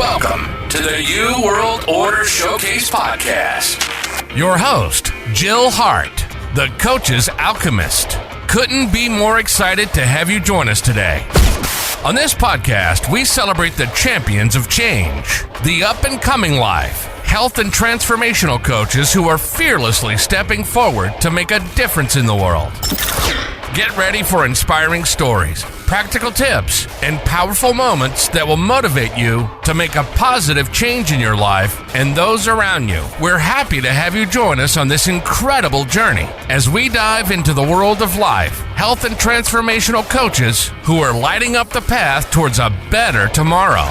Welcome to the New World Order Showcase Podcast. Your host, Jill Hart, the Coach's Alchemist. Couldn't be more excited to have you join us today. On this podcast, we celebrate the champions of change, the up-and-coming life, health and transformational coaches who are fearlessly stepping forward to make a difference in the world. Get ready for inspiring stories, practical tips, and powerful moments that will motivate you to make a positive change in your life and those around you. We're happy to have you join us on this incredible journey as we dive into the world of life, health, and transformational coaches who are lighting up the path towards a better tomorrow.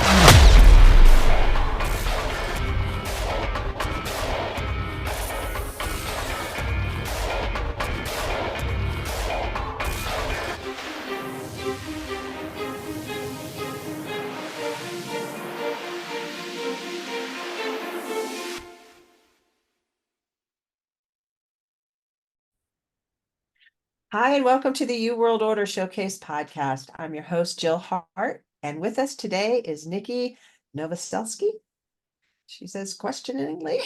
Hi, and welcome to the New World Order Showcase podcast. I'm your host, Jill Hart, and with us today is Nikki Novoselsky. She says questioningly,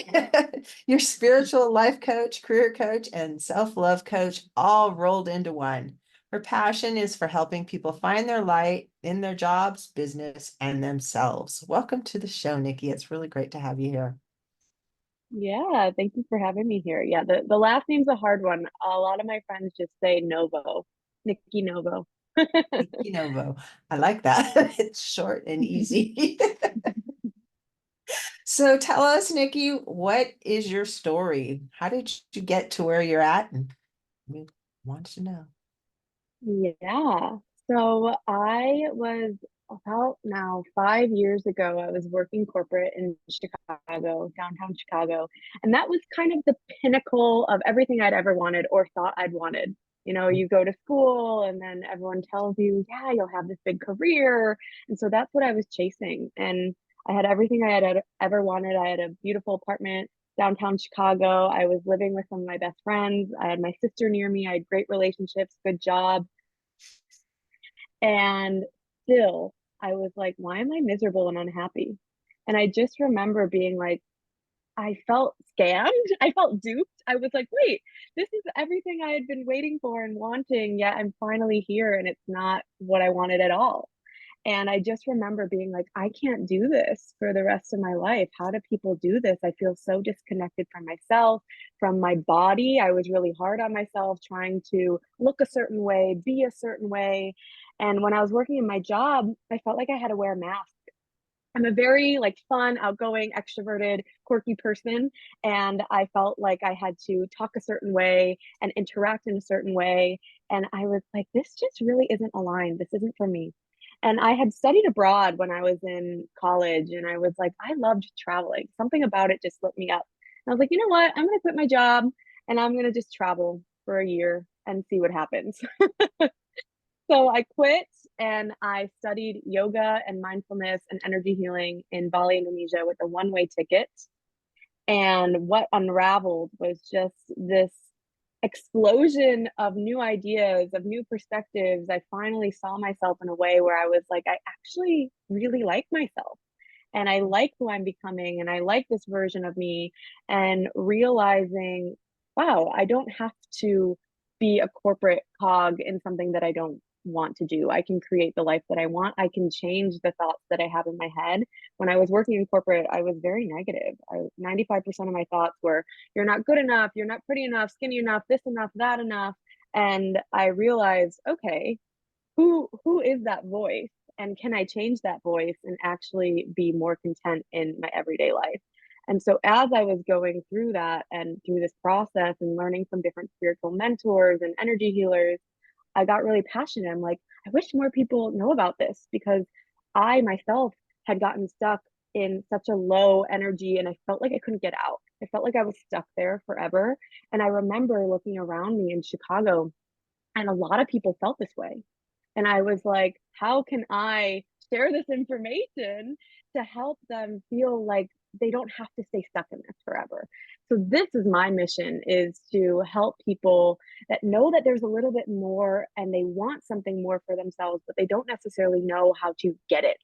your spiritual life coach, career coach, and self-love coach, all rolled into one. Her passion is for helping people find their light in their jobs, business, and themselves. Welcome to the show, Nikki. It's really great to have you here. Yeah, thank you for having me here. Yeah, the last name's a hard one. A lot of my friends just say Novo, Nikki Novo. Nikki Novo. I like that. It's short and easy. So tell us, Nikki, what is your story? How did you get to where you're at? And we want to know. Yeah, so I was about now 5 years ago, I was working corporate in Chicago, downtown Chicago, and that was kind of the pinnacle of everything I'd ever wanted or thought I'd wanted. You know, you go to school and then everyone tells you, yeah, you'll have this big career. And so that's what I was chasing. And I had everything I had ever wanted. I had a beautiful apartment downtown Chicago. I was living with some of my best friends. I had my sister near me. I had great relationships, good job. And still, I was like, why am I miserable and unhappy? And I just remember being like, I felt scammed. I felt duped. I was like, wait, this is everything I had been waiting for and wanting, yet I'm finally here and it's not what I wanted at all. And I just remember being like, I can't do this for the rest of my life. How do people do this? I feel so disconnected from myself, from my body. I was really hard on myself, trying to look a certain way, be a certain way. And when I was working in my job, I felt like I had to wear a mask. I'm a very like fun, outgoing, extroverted, quirky person, and I felt like I had to talk a certain way and interact in a certain way. And I was like, this just really isn't aligned. This isn't for me. And I had studied abroad when I was in college, and I was like, I loved traveling. Something about it just lit me up. And I was like, you know what? I'm going to quit my job and I'm going to just travel for a year and see what happens. So I quit and I studied yoga and mindfulness and energy healing in Bali, Indonesia with a one-way ticket. And what unraveled was just this explosion of new ideas, of new perspectives. I finally saw myself in a way where I was like, I actually really like myself. And I like who I'm becoming. And I like this version of me. And realizing, wow, I don't have to be a corporate cog in something that I don't want to do. I can create the life that I want. I can change the thoughts that I have in my head. When I was working in corporate, I was very negative. 95% of my thoughts were, you're not good enough, you're not pretty enough, skinny enough, this enough, that enough. And I realized, okay, who is that voice? And can I change that voice and actually be more content in my everyday life? And so as I was going through that and through this process and learning from different spiritual mentors and energy healers, I got really passionate. I'm like, I wish more people know about this, because I myself had gotten stuck in such a low energy and I felt like I couldn't get out. I felt like I was stuck there forever. And I remember looking around me in Chicago, and a lot of people felt this way. And I was like, how can I share this information to help them feel like they don't have to stay stuck in this forever? So this is my mission, is to help people that know that there's a little bit more and they want something more for themselves, but they don't necessarily know how to get it.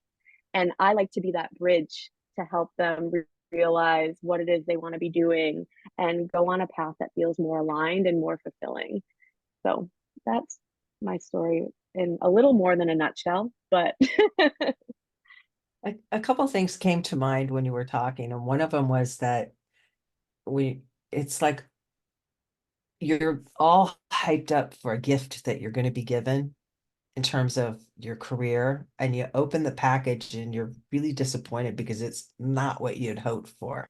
And I like to be that bridge to help them realize what it is they want to be doing and go on a path that feels more aligned and more fulfilling. So that's my story in a little more than a nutshell, but A couple of things came to mind when you were talking, and one of them was that it's like you're all hyped up for a gift that you're going to be given in terms of your career, and you open the package and you're really disappointed because it's not what you'd hoped for.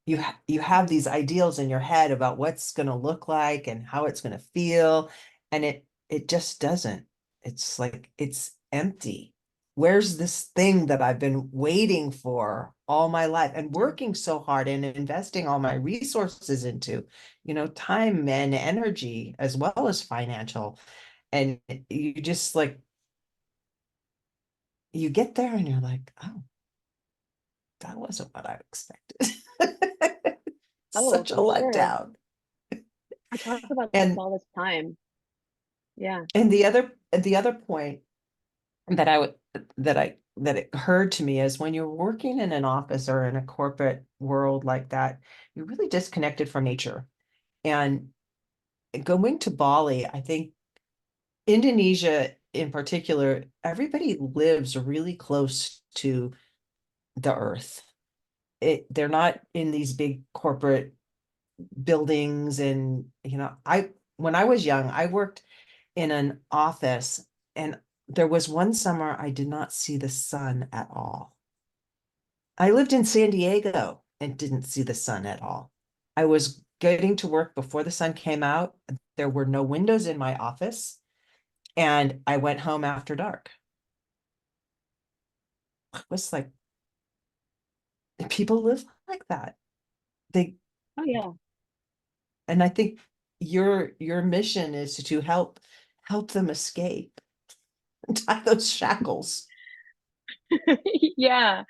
You have these ideals in your head about what's going to look like and how it's going to feel, and it just doesn't. It's like it's empty. Where's this thing that I've been waiting for all my life and working so hard and investing all my resources into, time and energy as well as financial. And you just like, you get there and you're like, oh, that wasn't what I expected. oh, Such a for sure. letdown. I talk about this And all the time. Yeah. the other point that I would that it occurred to me is when you're working in an office or in a corporate world like that, you're really disconnected from nature. And going to Bali, I think Indonesia in particular, everybody lives really close to the earth. They're not in these big corporate buildings. And I when I was young, I worked in an office, and there was one summer I did not see the sun at all. I lived in San Diego and didn't see the sun at all. I was getting to work before the sun came out. There were no windows in my office, and I went home after dark. It was like, people live like that. They Oh, yeah. And I think your mission is to help them escape, tie those shackles. Yeah.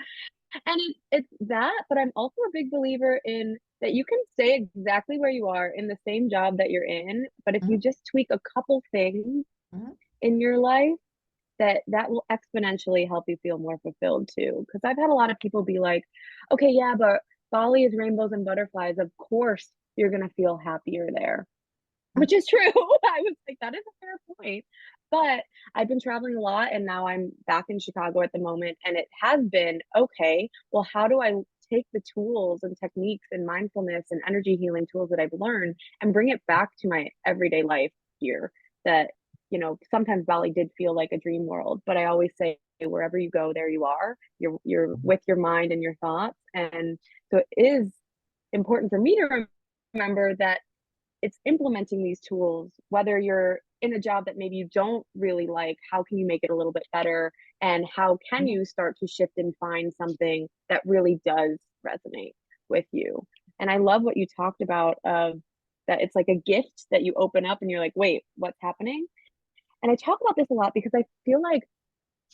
And it's that, but I'm also a big believer in that you can stay exactly where you are in the same job that you're in, but if you Mhm, just tweak a couple things mhm, in your life, that will exponentially help you feel more fulfilled too. Because I've had a lot of people be like, okay, yeah, but Bali is rainbows and butterflies. Of course, you're gonna feel happier there, mhm, which is true. I was like, that is a fair point. But I've been traveling a lot and now I'm back in Chicago at the moment. And it has been okay, well, how do I take the tools and techniques and mindfulness and energy healing tools that I've learned and bring it back to my everyday life here? That, sometimes Bali did feel like a dream world, but I always say, wherever you go, there you are. You're mhm, with your mind and your thoughts. And so it is important for me to remember that it's implementing these tools, whether you're in a job that maybe you don't really like, how can you make it a little bit better? And how can mhm. you start to shift and find something that really does resonate with you? And I love what you talked about of that it's like a gift that you open up and you're like, wait, what's happening? And I talk about this a lot because I feel like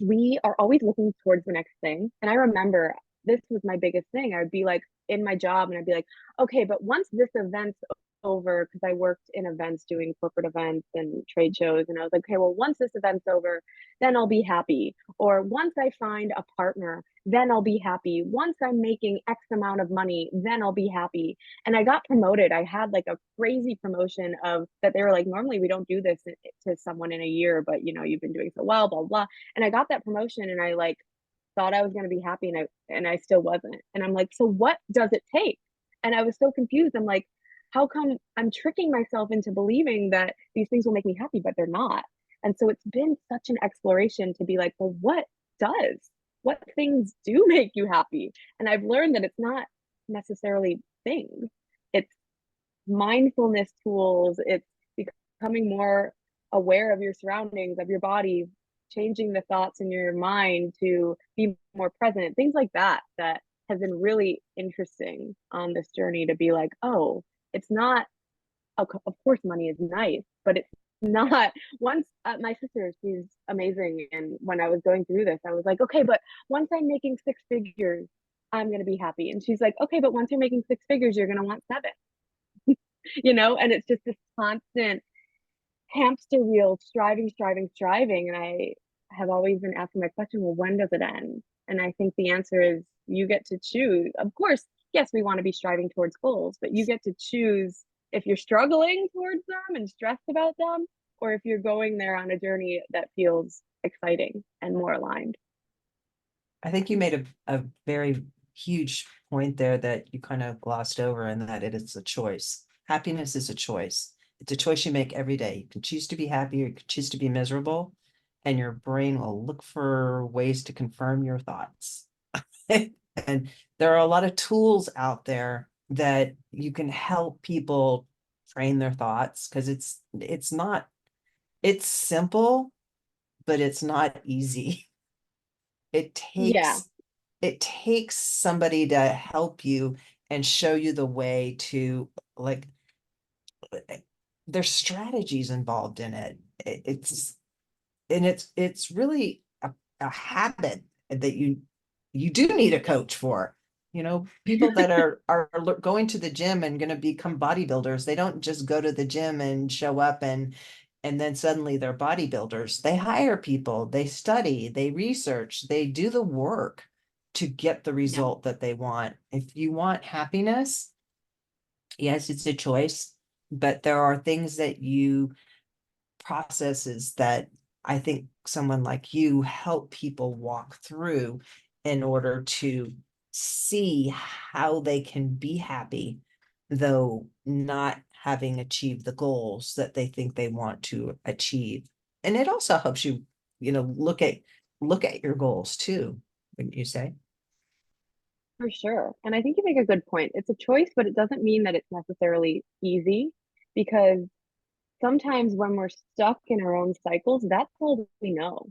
we are always looking towards the next thing. And I remember this was my biggest thing. I would be like in my job and I'd be like, okay, but once this event's over, because I worked in events doing corporate events and trade shows, and I was like, okay, well, once this event's over, then I'll be happy. Or once I find a partner, then I'll be happy. Once I'm making X amount of money, then I'll be happy. And I got promoted. I had like a crazy promotion of that they were like, normally we don't do this to someone in a year, but you've been doing so well, blah, blah. And I got that promotion and I like thought I was going to be happy and I still wasn't. And I'm like, so what does it take? And I was so confused. I'm like, how come I'm tricking myself into believing that these things will make me happy, but they're not? And so it's been such an exploration to be like, well, does? What things do make you happy? And I've learned that it's not necessarily things. It's mindfulness tools. It's becoming more aware of your surroundings, of your body, changing the thoughts in your mind to be more present, things like that has been really interesting on this journey to be like, oh, it's not, of course, money is nice, but it's not. Once my sister, she's amazing. And when I was going through this, I was like, okay, but once I'm making six figures, I'm going to be happy. And she's like, okay, but once you're making six figures, you're going to want seven, and it's just this constant hamster wheel, striving. And I have always been asking my question, well, when does it end? And I think the answer is you get to choose. Of course, yes, we want to be striving towards goals, but you get to choose if you're struggling towards them and stressed about them, or if you're going there on a journey that feels exciting and more aligned. I think you made a very huge point there that you kind of glossed over, and that it is a choice. Happiness is a choice. It's a choice you make every day. You can choose to be happy or you can choose to be miserable, and your brain will look for ways to confirm your thoughts. And there are a lot of tools out there that you can help people train their thoughts, because it's simple, but it's not easy. It Yeah. takes somebody to help you and show you the way to, like, there's strategies involved in it. It's really a habit that you do need a coach for. People that are going to the gym and going to become bodybuilders, they don't just go to the gym and show up and then suddenly they're bodybuilders. They hire people, they study, they research, they do the work to get the Yeah. result that they want. If you want happiness, yes, it's a choice, but there are things that you processes that I think someone like you help people walk through in order to see how they can be happy, though not having achieved the goals that they think they want to achieve. And it also helps you, look at your goals too, wouldn't you say? For sure. And I think you make a good point. It's a choice, but it doesn't mean that it's necessarily easy, because sometimes when we're stuck in our own cycles, that's all we know.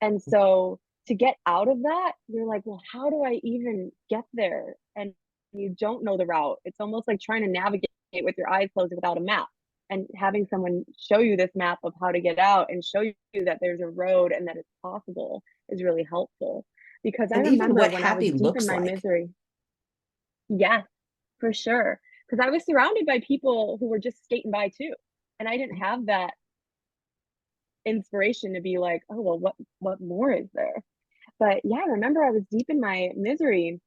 And so to get out of that, you're like, well, how do I even get there? And you don't know the route. It's almost like trying to navigate with your eyes closed without a map. And having someone show you this map of how to get out and show you that there's a road and that it's possible is really helpful. Because I And even remember what when I was happy deep in looks my like. misery. Yes, for sure. Because I was surrounded by people who were just skating by too. And I didn't have that inspiration to be like, oh, well, what more is there? But yeah, I remember I was deep in my misery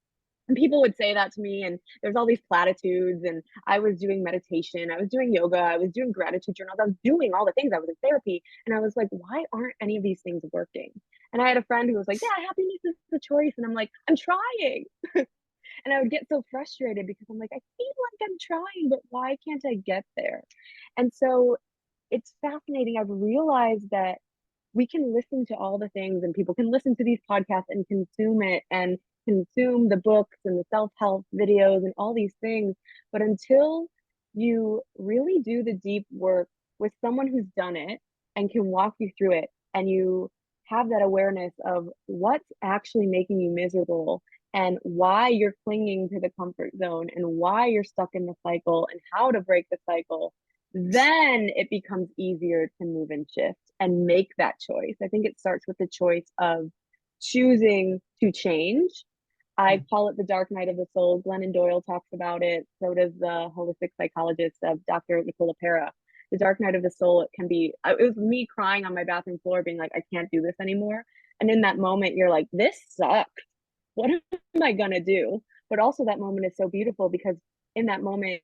and people would say that to me, and there's all these platitudes, and I was doing meditation, I was doing yoga, I was doing gratitude journals, I was doing all the things, I was in therapy, and I was like, why aren't any of these things working? And I had a friend who was like, yeah, happiness is a choice, and I'm like, I'm trying. And I would get so frustrated because I'm like, I feel like I'm trying, but why can't I get there? And so it's fascinating. I've realized that we can listen to all the things, and people can listen to these podcasts and consume it and consume the books and the self-help videos and all these things. But until you really do the deep work with someone who's done it and can walk you through it, and you have that awareness of what's actually making you miserable and why you're clinging to the comfort zone and why you're stuck in the cycle and how to break the cycle, then it becomes easier to move and shift and make that choice. I think it starts with the choice of choosing to change. I call it the dark night of the soul. Glennon Doyle talks about it. So does the holistic psychologist of Dr. Nicola Pera. The dark night of the soul, it can be, it was me crying on my bathroom floor, being like, I can't do this anymore. And in that moment, you're like, this sucks. What am I going to do? But also, that moment is so beautiful because in that moment,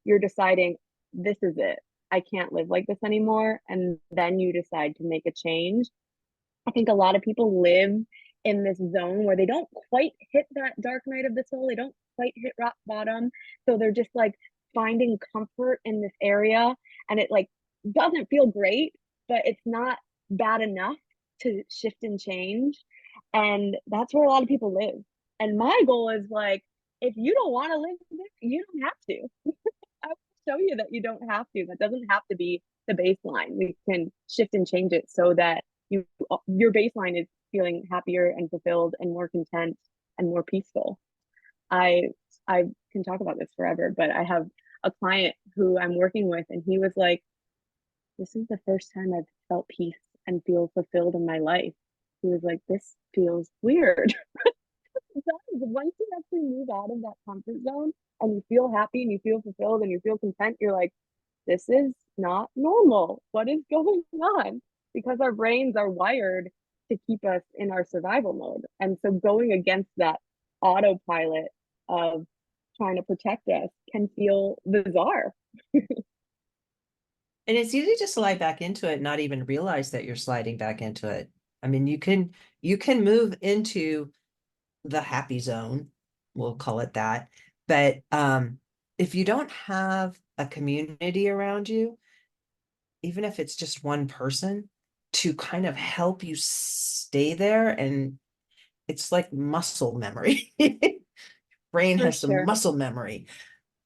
you're deciding, this is it. I can't live like this anymore. And then you decide to make a change. I think a lot of people live in this zone where they don't quite hit that dark night of the soul. They don't quite hit rock bottom. So they're just like finding comfort in this area. And it like doesn't feel great, but it's not bad enough to shift and change. And that's where a lot of people live. And my goal is like, if you don't want to live this, you don't have to. I will show you that you don't have to. That doesn't have to be the baseline. We can shift and change it so that your baseline is feeling happier and fulfilled and more content and more peaceful. I I can talk about this forever, but I have a client who I'm working with, and he was like, "This is the first time I've felt peace and feel fulfilled in my life." He was like, "This feels weird." Once you actually move out of that comfort zone and you feel happy and you feel fulfilled and you feel content, you're like, this is not normal. What is going on? Because our brains are wired to keep us in our survival mode. And so going against that autopilot of trying to protect us can feel bizarre. And it's easy to slide back into it, not even realize that you're sliding back into it. I mean, you can move into the happy zone, we'll call it that. But if you don't have a community around you, even if it's just one person to kind of help you stay there, and it's like muscle memory. Brain For has some sure. muscle memory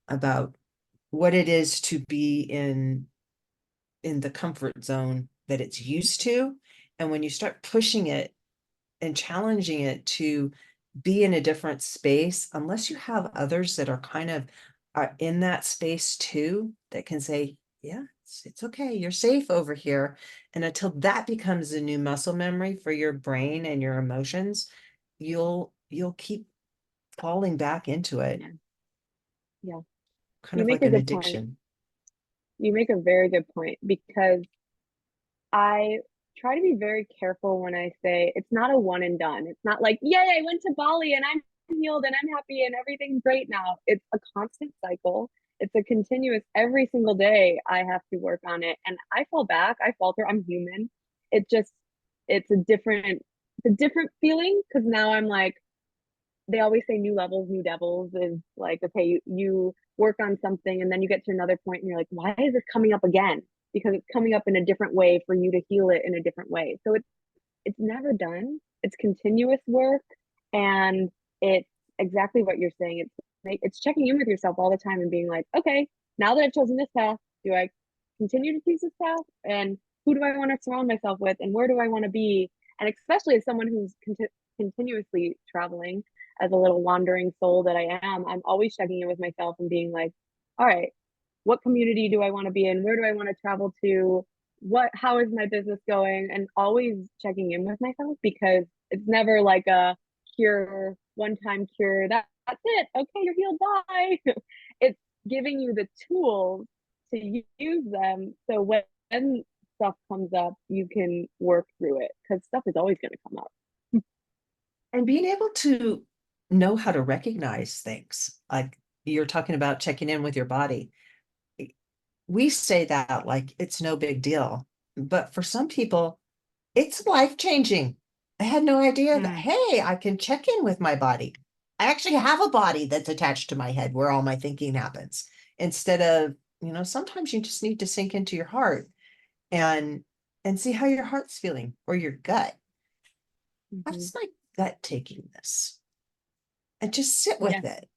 about what it is to be in the comfort zone that it's used to. And when you start pushing it and challenging it to be in a different space, unless you have others that are kind of are in that space too, that can say, yeah, it's okay, you're safe over here. And until that becomes a new muscle memory for your brain and your emotions, you'll keep falling back into it, Yeah. Yeah. kind You of make like a an good point. addiction. You make a very good point, because I try to be very careful when I say it's not a one and done. It's not like, yay, I went to Bali and I'm healed and I'm happy and everything's great now. It's a constant cycle. It's a continuous, every single day I have to work on it. And I fall back, I falter, I'm human. It just, it's a different feeling, because now I'm like, they always say new levels, new devils, is like, okay, you work on something and then you get to another point and you're like, why is this coming up again? Because it's coming up in a different way for you to heal it in a different way. So it's never done. It's continuous work, and it's exactly what you're saying. It's checking in with yourself all the time and being like, okay, now that I've chosen this path, do I continue to choose this path? And who do I want to surround myself with? And where do I want to be? And especially as someone who's continuously traveling, as a little wandering soul that I am, I'm always checking in with myself and being like, all right, what community do I want to be in? Where do I want to travel to? How is my business going? And always checking in with myself, because it's never like a cure, one-time cure. That's it. Okay, you're healed. Bye. It's giving you the tools to use them, so when stuff comes up, you can work through it, because stuff is always going to come up. And being able to know how to recognize things, like you're talking about checking in with your body. We say that like it's no big deal, but for some people, it's life changing. I had no idea that, hey, I can check in with my body. I actually have a body that's attached to my head where all my thinking happens. Instead of, sometimes you just need to sink into your heart and see how your heart's feeling, or your gut. Mm-hmm. How's my gut taking this? And just sit Yeah. with it.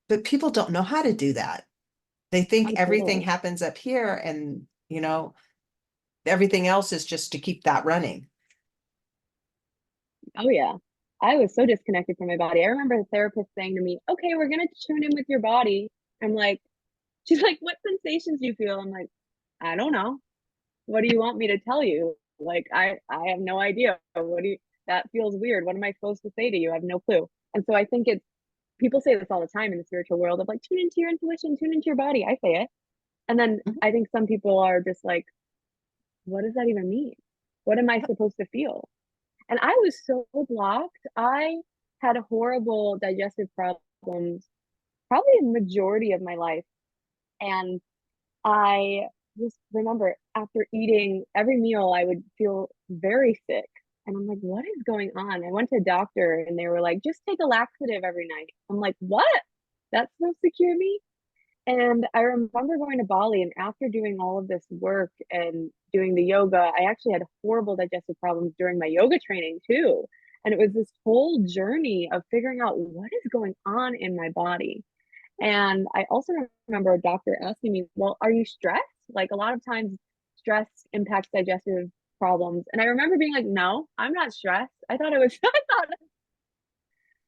But people don't know how to do that. They think Oh, everything totally. happens up here, and everything else is just to keep that running. Oh yeah. I was so disconnected from my body. I remember the therapist saying to me, okay, we're gonna tune in with your body. I'm like, she's like, what sensations do you feel? I'm like, I don't know. What do you want me to tell you? Like, I have no idea. That feels weird. What am I supposed to say to you? I have no clue. And so I think it's people say this all the time in the spiritual world of like, tune into your intuition, tune into your body. I say it. And then Mhm. I think some people are just like, what does that even mean? What am I supposed to feel? And I was so blocked. I had horrible digestive problems probably a majority of my life. And I just remember after eating every meal, I would feel very sick. And I'm like, what is going on? I went to a doctor and they were like, just take a laxative every night. I'm like, what? That's supposed to cure me? And I remember going to Bali, and after doing all of this work and doing the yoga, I actually had horrible digestive problems during my yoga training too. And it was this whole journey of figuring out what is going on in my body. And I also remember a doctor asking me, well, are you stressed? Like a lot of times stress impacts digestive problems. And I remember being like, no, I'm not stressed. I thought I was, I thought,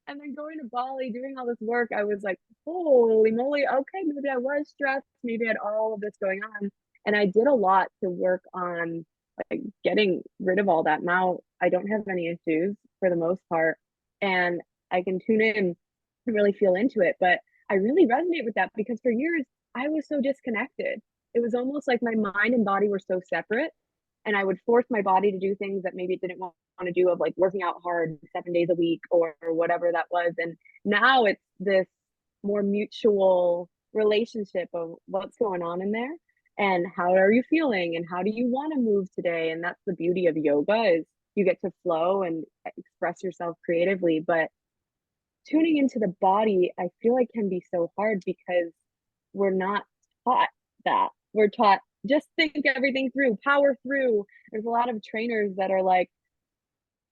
and then going to Bali, doing all this work, I was like, holy moly, okay, maybe I was stressed. Maybe I had all of this going on. And I did a lot to work on like getting rid of all that. Now I don't have any issues for the most part. And I can tune in and really feel into it. But I really resonate with that, because for years I was so disconnected. It was almost like my mind and body were so separate. And I would force my body to do things that maybe it didn't want to do of like working out hard 7 days a week or whatever that was. And now it's this more mutual relationship of what's going on in there and how are you feeling and how do you want to move today. And that's the beauty of yoga, is you get to flow and express yourself creatively. But tuning into the body, I feel like can be so hard because we're not taught that. We're taught just think everything through, power through. There's a lot of trainers that are like,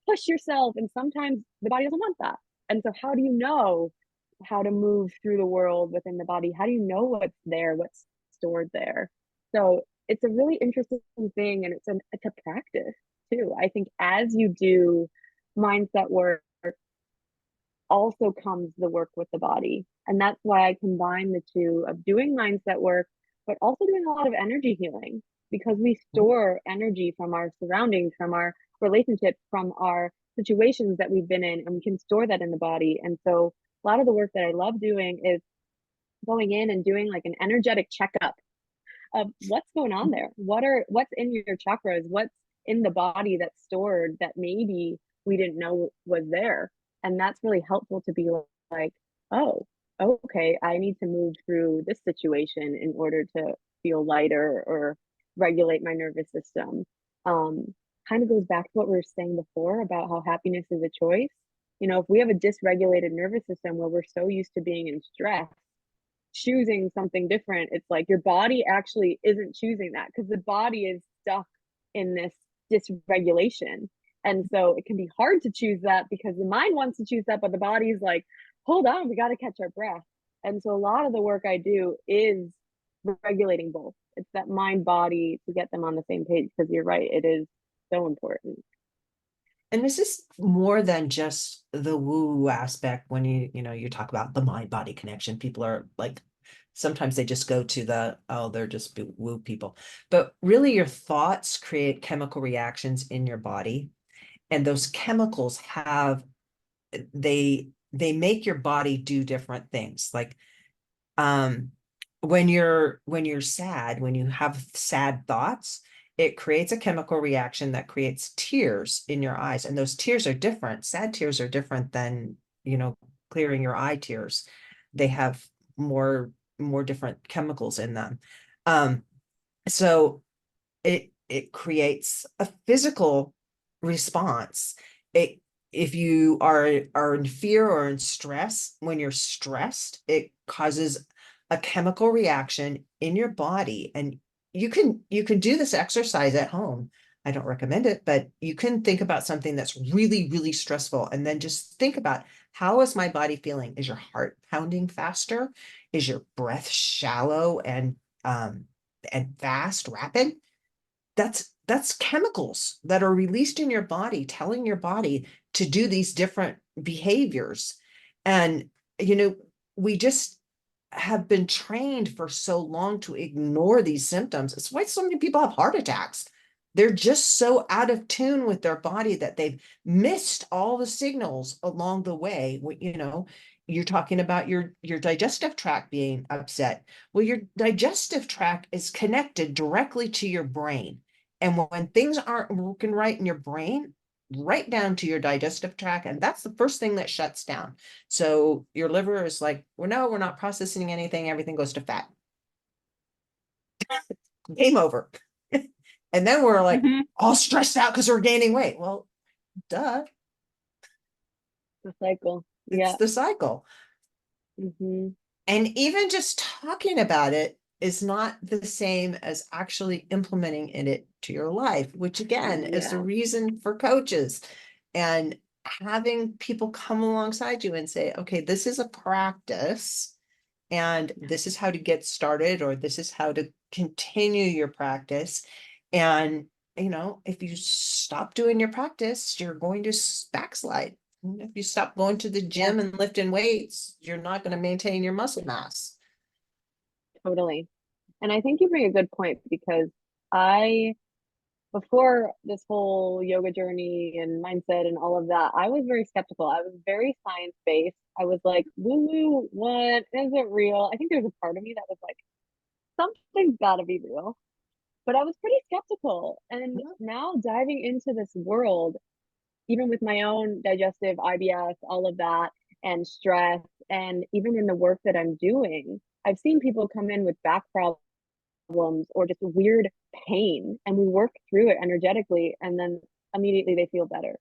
push yourself. And sometimes the body doesn't want that. And so how do you know how to move through the world within the body? How do you know what's there, what's stored there? So it's a really interesting thing, and it's a practice too. I think as you do mindset work, also comes the work with the body. And that's why I combine the two of doing mindset work, but also doing a lot of energy healing, because we store energy from our surroundings, from our relationships, from our situations that we've been in, and we can store that in the body. And so a lot of the work that I love doing is going in and doing like an energetic checkup of what's going on there. What's in your chakras? What's in the body that's stored that maybe we didn't know was there? And that's really helpful to be like, oh, okay, I need to move through this situation in order to feel lighter or regulate my nervous system. Kind of goes back to what we were saying before about how happiness is a choice. You know, if we have a dysregulated nervous system where we're so used to being in stress, choosing something different, it's like your body actually isn't choosing that because the body is stuck in this dysregulation. And so it can be hard to choose that because the mind wants to choose that, but the body's like, hold on, we got to catch our breath. And so a lot of the work I do is regulating both. It's that mind body to get them on the same page, because you're right, it is so important. And this is more than just the woo aspect. When you talk about the mind body connection, people are like, sometimes they just go to the, oh, they're just woo people. But really your thoughts create chemical reactions in your body. And those chemicals they make your body do different things. Like, when you're sad, when you have sad thoughts, it creates a chemical reaction that creates tears in your eyes. And those tears are different. Sad tears are different than, clearing your eye tears. They have more different chemicals in them. So it creates a physical response. If you are in fear or in stress, when you're stressed, it causes a chemical reaction in your body. And you can do this exercise at home. I don't recommend it, but you can think about something that's really, really stressful, and then just think about, how is my body feeling? Is your heart pounding faster? Is your breath shallow and fast, rapid? That's chemicals that are released in your body, telling your body to do these different behaviors. And we just have been trained for so long to ignore these symptoms. It's why so many people have heart attacks. They're just so out of tune with their body that they've missed all the signals along the way. You're talking about your digestive tract being upset. Well, your digestive tract is connected directly to your brain. And when things aren't working right in your brain, right down to your digestive tract, and that's the first thing that shuts down. So your liver is like, well, no, we're not processing anything. Everything goes to fat. Game over. And then we're like all stressed out because we're gaining weight. Well, duh. The cycle. It's the cycle. Mm-hmm. And even just talking about it is not the same as actually implementing it to your life, which again is the reason for coaches, and having people come alongside you and say, okay, this is a practice and this is how to get started, or this is how to continue your practice. And if you stop doing your practice, you're going to backslide. If you stop going to the gym and lifting weights, you're not going to maintain your muscle mass. Totally. And I think you bring a good point, because before this whole yoga journey and mindset and all of that, I was very skeptical. I was very science-based. I was like, woo, what isn't real? I think there's a part of me that was like, something's got to be real. But I was pretty skeptical. And now diving into this world, even with my own digestive IBS, all of that, and stress, and even in the work that I'm doing, I've seen people come in with back problems or just weird pain, and we work through it energetically, and then immediately they feel better.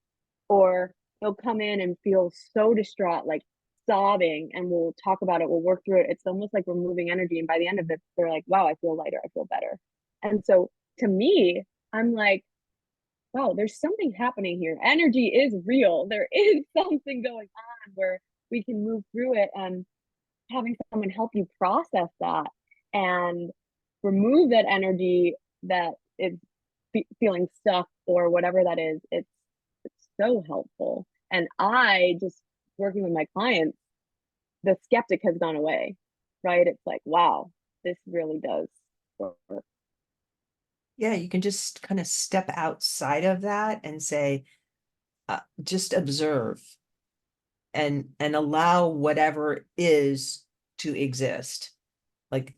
Or they'll come in and feel so distraught, like sobbing, and we'll talk about it, we'll work through it. It's almost like we're moving energy, and by the end of it, they're like, wow, I feel lighter, I feel better. And so to me, I'm like, wow, there's something happening here. Energy is real. There is something going on where we can move through it, and having someone help you process that and remove that energy that is feeling stuck or whatever that is, it's so helpful. And I just, working with my clients, the skeptic has gone away, right? It's like, wow, this really does work. Yeah, you can just kind of step outside of that and say, just observe and allow whatever is to exist. Like,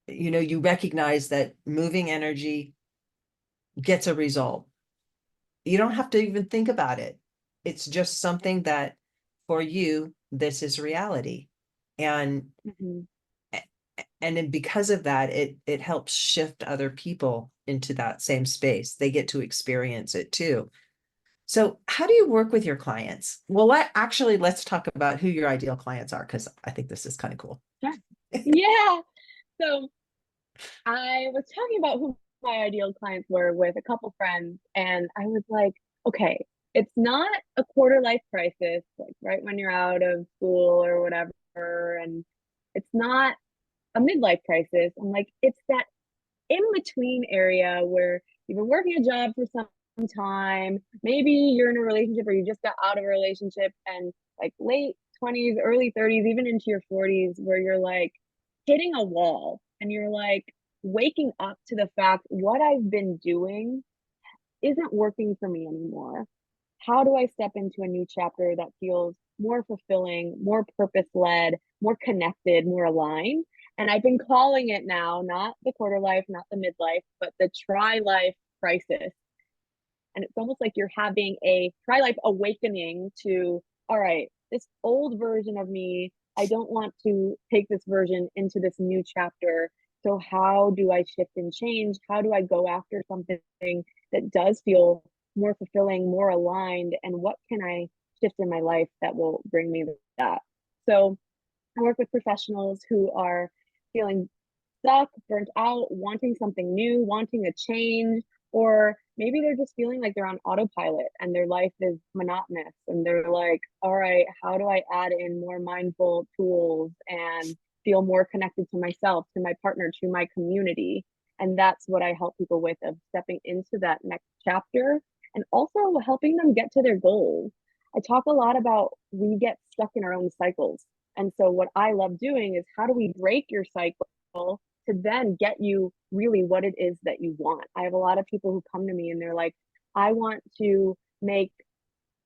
you recognize that moving energy gets a result. You don't have to even think about it. It's just something that for you, this is reality. And Mm-hmm. and then because of that, it helps shift other people into that same space. They get to experience it too. So how do you work with your clients? Well, let's talk about who your ideal clients are, because I think this is kind of cool. Sure. Yeah. So I was talking about who my ideal clients were with a couple friends, and I was like, okay, it's not a quarter life crisis, like right when you're out of school or whatever, and it's not a midlife crisis. I'm like, it's that in between area where you've been working a job for some time, maybe you're in a relationship or you just got out of a relationship, and like late 20s, early 30s, even into your 40s, where you're like hitting a wall and you're like waking up to the fact what I've been doing isn't working for me anymore. How do I step into a new chapter that feels more fulfilling, more purpose led, more connected, more aligned? And I've been calling it now, not the quarter life, not the midlife, but the tri life crisis. And it's almost like you're having a tri life awakening to, all right, this old version of me, I don't want to take this version into this new chapter. So, how do I shift and change? How do I go after something that does feel more fulfilling, more aligned? And what can I shift in my life that will bring me that? So, I work with professionals who are feeling stuck, burnt out, wanting something new, wanting a change, or maybe they're just feeling like they're on autopilot and their life is monotonous, and they're like, all right, how do I add in more mindful tools and feel more connected to myself, to my partner, to my community? And that's what I help people with, of stepping into that next chapter and also helping them get to their goals. I talk a lot about we get stuck in our own cycles. And so what I love doing is, how do we break your cycle to then get you really what it is that you want? I have a lot of people who come to me and they're like, I want to make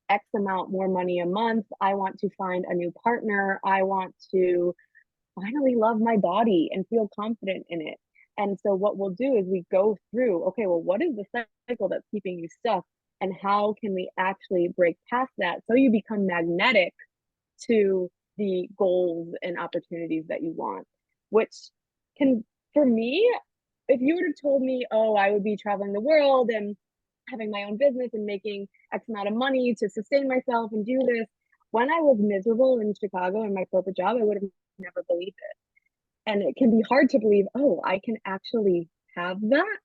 X amount more money a month. I want to find a new partner. I want to finally love my body and feel confident in it. And so what we'll do is we go through, okay, well, what is the cycle that's keeping you stuck? And how can we actually break past that so you become magnetic to the goals and opportunities that you want? Which can, for me, if you would have told me, oh, I would be traveling the world and having my own business and making X amount of money to sustain myself and do this, when I was miserable in Chicago in my corporate job, I would have never believed it. And it can be hard to believe, oh, I can actually have that.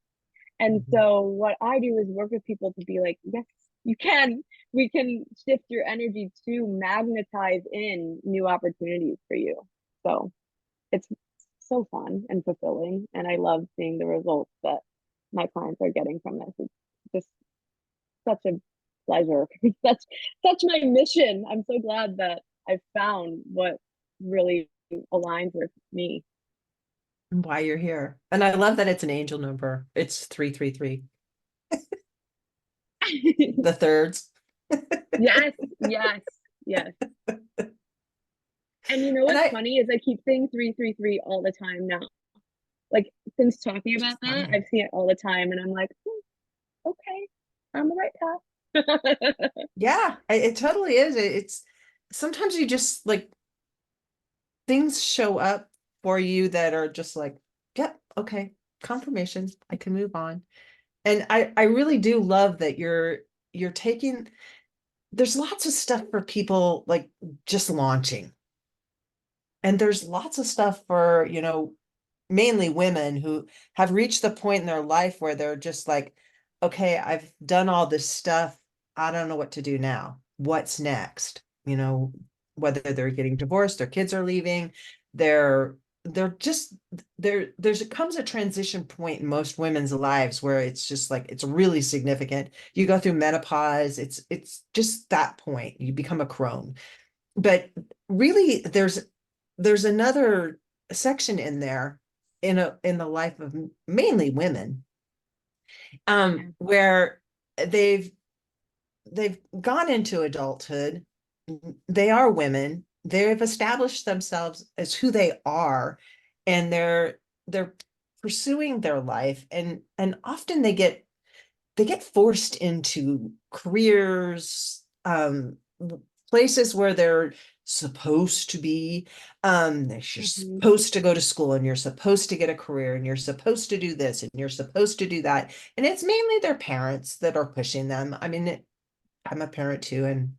And so what I do is work with people to be like, yes, you can. We can shift your energy to magnetize in new opportunities for you. So it's so fun and fulfilling. And I love seeing the results that my clients are getting from this. It's just such a pleasure. such my mission. I'm so glad that I've found what really aligns with me. Why you're here. And I love that it's an angel number. It's 333. The thirds. Yes, yes, yes. And you know And what's funny is I keep saying 333 all the time now. Like, since talking which about is that, fine. I've seen it all the time, and I'm like, okay, I'm on the right path. Yeah, it totally is. It's sometimes you just like things show up for you that are just like, yep, okay, confirmation, I can move on. And I really do love that you're taking, there's lots of stuff for people like just launching. And there's lots of stuff for, mainly women who have reached the point in their life where they're just like, okay, I've done all this stuff. I don't know what to do now. What's next? Whether they're getting divorced, their kids are leaving, they're just comes a transition point in most women's lives where it's just like it's really significant. You go through menopause, it's just that point. You become a crone. But really there's another section in there in the life of mainly women, where they've gone into adulthood. They are women. They've established themselves as who they are, and they're pursuing their life, and often they get forced into careers, places where they're supposed to be. You're supposed to go to school, and you're supposed to get a career, and you're supposed to do this, and you're supposed to do that. And it's mainly their parents that are pushing them. I mean, I'm a parent too, and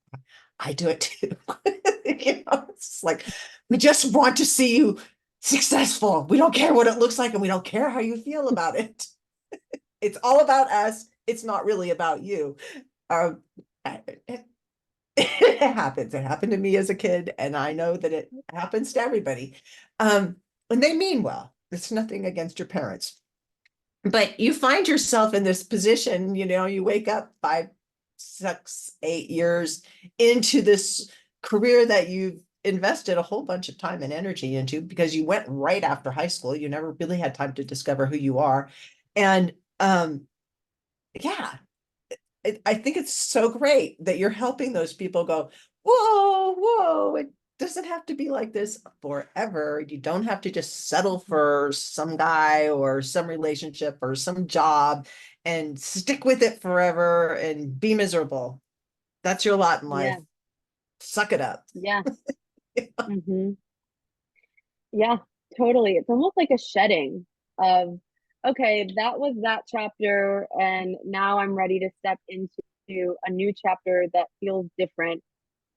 I do it too. It's like, we just want to see you successful. We don't care what it looks like, and we don't care how you feel about it. It's all about us. It's not really about you. Um, it happens. It happened to me as a kid, and I know that it happens to everybody. And they mean well. It's nothing against your parents. But you find yourself in this position, you wake up 5, 6, 8 years into this career that you've invested a whole bunch of time and energy into because you went right after high school. You never really had time to discover who you are. And yeah, I think it's so great that you're helping those people go, whoa, whoa, it doesn't have to be like this forever. You don't have to just settle for some guy or some relationship or some job and stick with it forever and be miserable. That's your lot in life. Yeah. Suck it up. Yeah. hmm Yeah, totally. It's almost like a shedding of, okay, that was that chapter, and now I'm ready to step into a new chapter that feels different.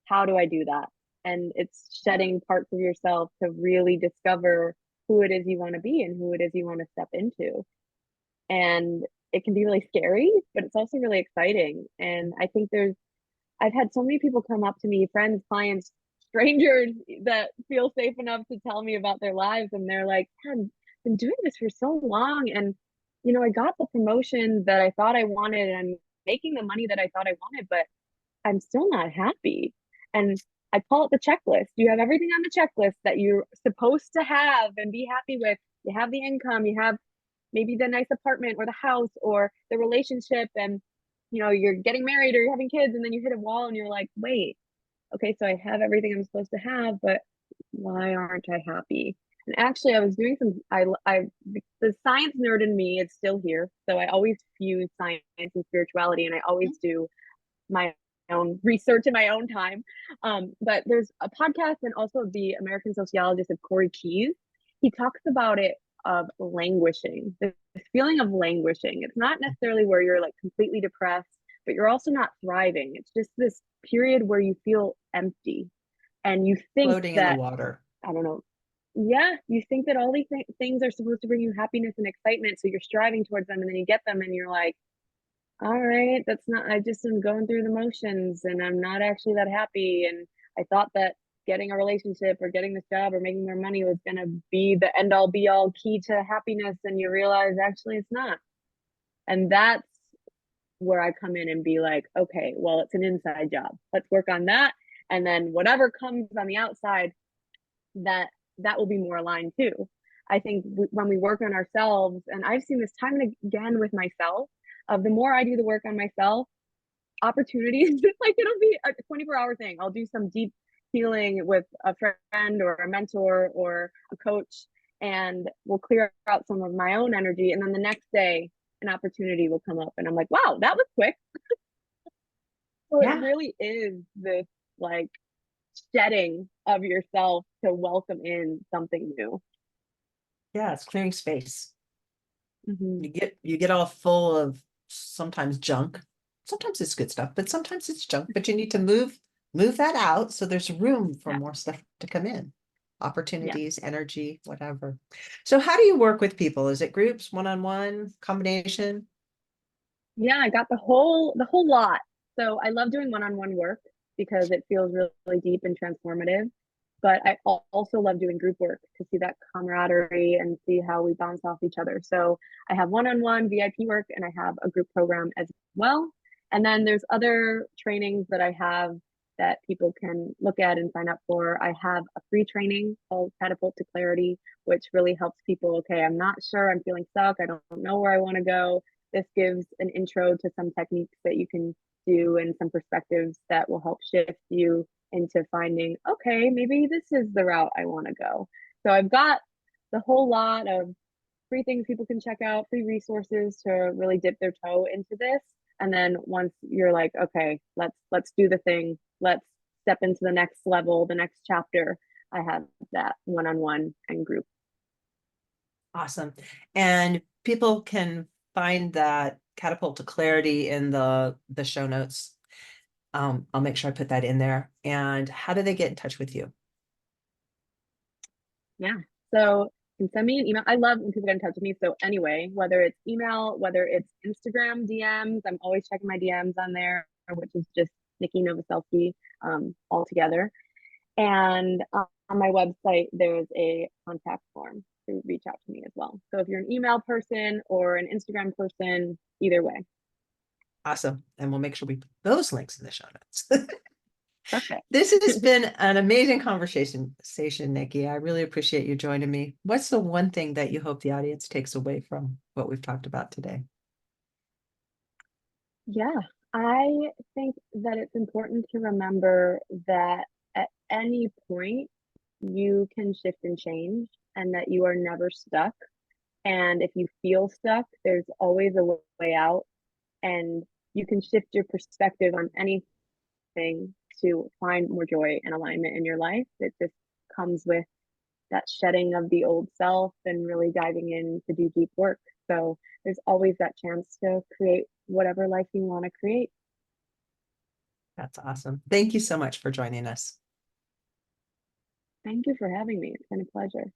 How do I do that? And it's shedding parts of yourself to really discover who it is you want to be and who it is you want to step into. And it can be really scary, but it's also really exciting. And I think I've had so many people come up to me, friends, clients, strangers that feel safe enough to tell me about their lives. And they're like, I've been doing this for so long. And, I got the promotion that I thought I wanted, and I'm making the money that I thought I wanted, but I'm still not happy. And I call it the checklist. You have everything on the checklist that you're supposed to have and be happy with. You have the income, you have maybe the nice apartment or the house or the relationship, and you're getting married or you're having kids, and then you hit a wall and you're like, wait, okay, so I have everything I'm supposed to have, but why aren't I happy? And actually, I was doing the science nerd in me is still here. So I always fuse science and spirituality, and I always do my own research in my own time. But there's a podcast, and also the American sociologist of Corey Keyes. He talks about it of languishing, this feeling of languishing. It's not necessarily where you're like completely depressed, but you're also not thriving. It's just this period where you feel empty, and you think Floating in the that, water. I don't know, yeah, you think that all these things are supposed to bring you happiness and excitement, so you're striving towards them, and then you get them and you're like, all right, that's not, I just am going through the motions and I'm not actually that happy. And I thought that getting a relationship or getting this job or making more money was going to be the end all be all key to happiness. And you realize actually it's not. And that's where I come in and be like, okay, well, it's an inside job. Let's work on that. And then whatever comes on the outside, that will be more aligned too. I think when we work on ourselves, and I've seen this time and again with myself, of the more I do the work on myself, opportunities, like it'll be a 24-hour thing. I'll do some deep healing with a friend or a mentor or a coach, and we'll clear out some of my own energy. And then the next day, an opportunity will come up, and I'm like, wow, that was quick. So it Yeah. really is this like shedding of yourself to welcome in something new. Yeah, it's clearing space. Mhm. You get all full of sometimes junk. Sometimes it's good stuff, but sometimes it's junk. But you need to move that out so there's room for Yeah. more stuff to come in. Yeah. Opportunities, energy, whatever. So how do you work with people? Is it groups, one-on-one, combination? Yeah, I got the whole lot. So I love doing one-on-one work because it feels really, really deep and transformative. But I also love doing group work to see that camaraderie and see how we bounce off each other. So I have one-on-one VIP work and I have a group program as well. And then there's other trainings that I have that people can look at and sign up for. I have a free training called Catapult to Clarity, which really helps people. Okay, I'm not sure, I'm feeling stuck, I don't know where I want to go. This gives an intro to some techniques that you can do and some perspectives that will help shift you into finding, okay, maybe this is the route I want to go. So I've got the whole lot of free things people can check out, free resources to really dip their toe into this. And then once you're like, okay, let's do the thing, let's step into the next level, the next chapter, I have that one-on-one and group. Awesome. And people can find that Catapult to Clarity in the show notes. I'll make sure I put that in there. And how do they get in touch with you? Yeah. So you can send me an email. I love when people get in touch with me. So anyway, whether it's email, whether it's Instagram DMs, I'm always checking my DMs on there, which is just Nikki Novoselsky all together. And on my website, there's a contact form to reach out to me as well. So if you're an email person or an Instagram person, either way. Awesome. And we'll make sure we put those links in the show notes. Perfect. This has been an amazing conversation, Nikki. I really appreciate you joining me. What's the one thing that you hope the audience takes away from what we've talked about today? Yeah, I think that it's important to remember that at any point you can shift and change and that you are never stuck. And if you feel stuck, there's always a way out, and you can shift your perspective on anything to find more joy and alignment in your life. It just comes with that shedding of the old self and really diving in to do deep work. So there's always that chance to create whatever life you want to create. That's awesome. Thank you so much for joining us. Thank you for having me. It's been a pleasure.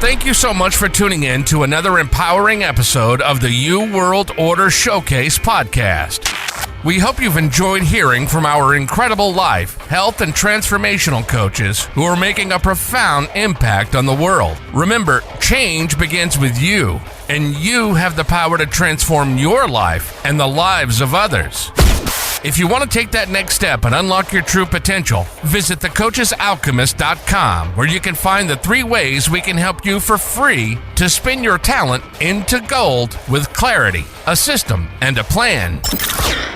Thank you so much for tuning in to another empowering episode of the You World Order Showcase podcast. We hope you've enjoyed hearing from our incredible life, health, and transformational coaches who are making a profound impact on the world. Remember, change begins with you, and you have the power to transform your life and the lives of others. If you want to take that next step and unlock your true potential, visit thecoachesalchemist.com, where you can find the 3 ways we can help you for free to spin your talent into gold with clarity, a system, and a plan.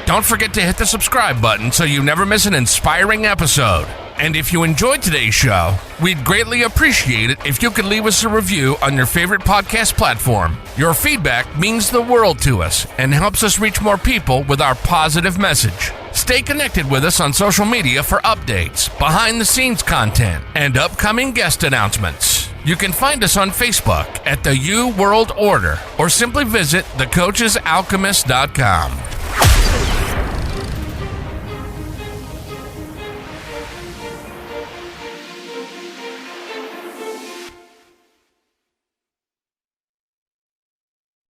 Don't forget to hit the subscribe button so you never miss an inspiring episode. And if you enjoyed today's show, we'd greatly appreciate it if you could leave us a review on your favorite podcast platform. Your feedback means the world to us and helps us reach more people with our positive message. Stay connected with us on social media for updates, behind-the-scenes content, and upcoming guest announcements. You can find us on Facebook at the You World Order, or simply visit thecoachesalchemist.com.